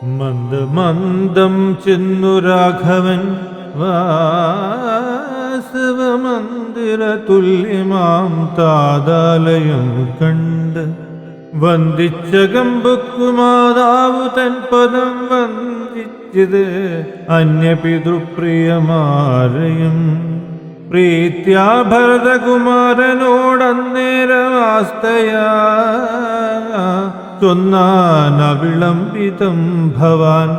മന്ദമന്ദം ചെന്നു രാഘവൻ വാസവമന്ദിര തുല്യമാം താതാലയം കണ്ട് വന്ദിച്ച കമ്പുക്കുമാതാവു തൻ പദം വന്ദിച്ചത് അന്യപിതൃപ്രിയമാരെയും പ്രീത്യാ ഭരതകുമാരനോടന്നേരമാസ്തയാ ചൊന്നാനവിളംബിതം ഭവാൻ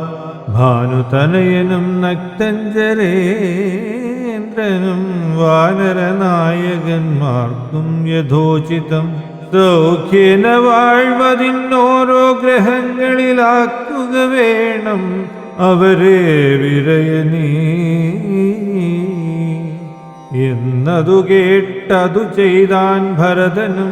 ഭാനുതനയനും നക്തഞ്ചരേന്ദ്രനും വാനരനായകന്മാർക്കും യഥോചിതം സൗഖ്യേന വാഴ്വതിന്നോരോ ഗ്രഹങ്ങളിലാക്കുക വേണം അവരെ വിരയനീ എന്നതു കേട്ടതു ചെയ്താൻ ഭരതനും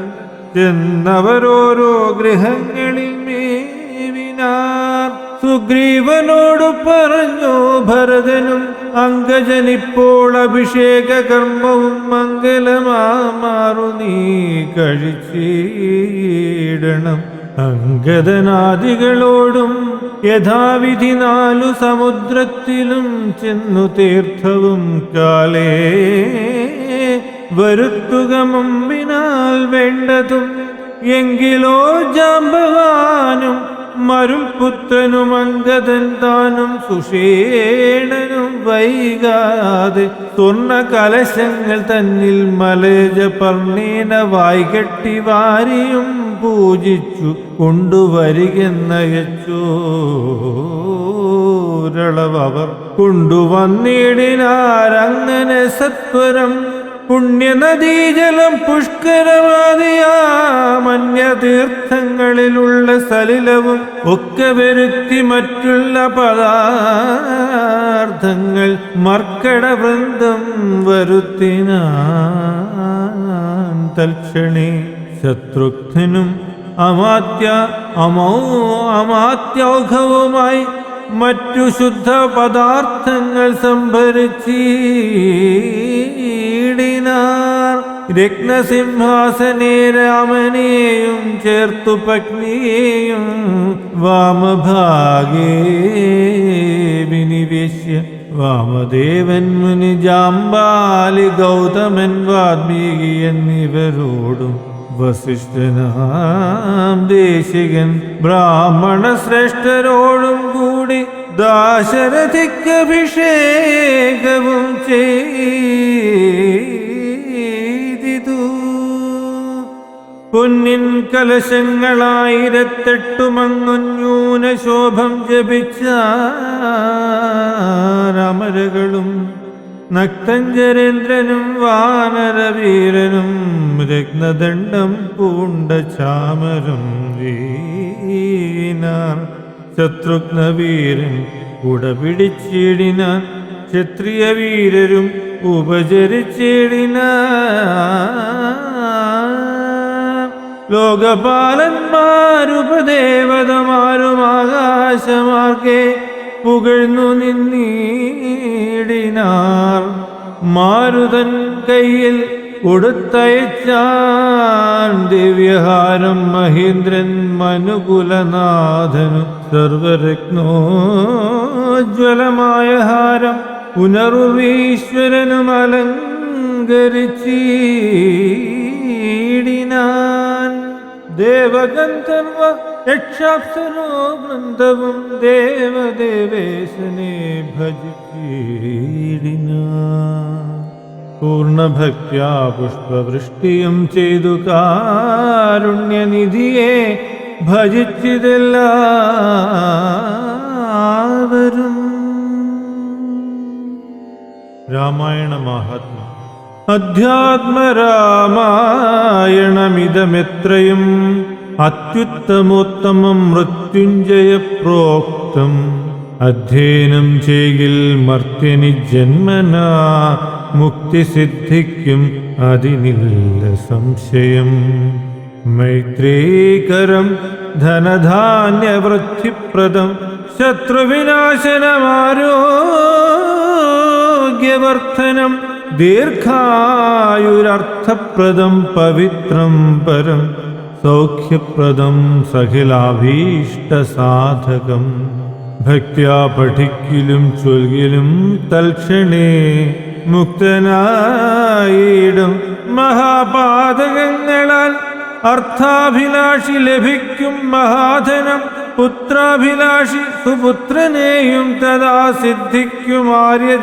ചെന്നവരോരോ ഗൃഹങ്ങളിൽ മേവിനാർ. സുഗ്രീവനോട് പറഞ്ഞു ഭരതനും അങ്കജനിപ്പോൾ അഭിഷേക കർമ്മവും മംഗലമാറു നീ കഴിച്ചിടണം. അങ്കദനാദികളോടും യഥാവിധി 4 സമുദ്രത്തിലും ചെന്നു തീർത്ഥവും കാലേ വരുത്തുക മുമ്പിനാൽ വേണ്ടതും. എങ്കിലോ ജാമ്പവാനും മരുൾപുത്രനും അങ്കദൻ താനും സുഷേണനും വൈകാതെ സ്വർണ്ണ കലശങ്ങൾ തന്നിൽ മലജ പർണേന വായ്കെട്ടി വാരിയും പൂജിച്ചു കൊണ്ടുവരികെന്നയച്ചോരളവർ കൊണ്ടുവന്നിടിനാരങ്ങനെ സത്വരം. പുണ്യനദീജലം പുഷ്കരവാദിയാമന്യതീർത്ഥങ്ങളിലുള്ള സലിലവും ഒക്കെ വരുത്തി മറ്റുള്ള പദാർത്ഥങ്ങൾ മർക്കടവൃന്ദം വരുത്തിനാൻ തൽക്ഷണേ. ശത്രുഘ്നും അമാത്യൗഘവുമായി മറ്റു ശുദ്ധ പദാർത്ഥങ്ങൾ സംഭരിച്ചിടിനാർ. രത്നസിംഹാസനേ രാമനെയും ചേർത്തു പത്നിയെയും വാമഭാഗേ വിനിവേശ്യ വാമദേവൻ മുനി ജാമ്പാലി ഗൗതമൻ വാൽമീകി എന്നിവരോടും വസിഷ്ഠനാം ദേശികൻ ബ്രാഹ്മണ ശ്രേഷ്ഠരോടും കൂടി ദാശരഥിക്കഭിഷേകവും ചെയ്തിതു. പൊന്നിൻ കലശങ്ങളായിരത്തെട്ടു മങ്ങുന്യൂന ശോഭം ജപിച്ച രാമരകളും നക്തഞ്ചരേന്ദ്രനും വാനരവീരനും രത്നദണ്ഡം പൂണ്ട ചാമരം വീണാർ. ശത്രുഘ്നവീരൻ കുടപിടിച്ചിടിനാൻ. ക്ഷത്രിയ വീരരും ഉപചരിച്ചിടിനാർ. ലോകപാലന്മാരുപദേവതമാരും ആകാശമാർഗേ പുകഴ്ന്നു നിന്നിടിനാർ. മാരുതൻ കയ്യിൽ കൊടുത്തയച്ചാൻ ദിവ്യഹാരം മഹേന്ദ്രൻ മനുകുലനാഥനു സർവരത്നോജ്വലമായ ഹാരം പുനർവീശ്വരനും അലങ്കരിച്ചിടിനാൻ. ദേവഗന്ധർവ യക്ഷാപ്സരോ വൃന്ദവും ദേവദേവേശനെ ഭജിച്ചിടിനാൻ. പൂർണ്ണഭക്ത്യാ പുഷ്പവൃഷ്ടിയും ചെയ്തു കാരുണ്യനിധിയെ ഭജിച്ചിതെല്ലാവരും. രാമായണ മാഹാത്മ്യം. അധ്യാത്മരാമായണമിതമെത്രയും അത്യുത്തമോത്തമം മൃത്യുഞ്ജയ പ്രോക്തം. അധ്യയനം ചെയ്യിൽ മർത്യനി ജന്മനാ മുക്തി സിദ്ധിക്കും അതിനില്ല സംശയം. മൈത്രീകരം ധനധാന്യവൃദ്ധിപ്രദം ശത്രുവിനാശനമാരോഗ്യവർദ്ധനം. ദീർഘായുരർത്ഥപ്രദം പവിത്രം പരം സൗഖ്യപ്രദം സഖിലാഭീഷ്ടസാധകം. ഭക്ത്യാ പഠിക്കലും ചൊൽകിലും തൽക്ഷണേ മുക്തനായിടും. മഹാപാതകങ്ങളാൽ അർത്ഥാഭിലാഷി ലഭിക്കും മഹാധനം. പുത്രാഭിലാഷി സുപുത്രനെയും തഥാ സിദ്ധിക്കും ആര്യ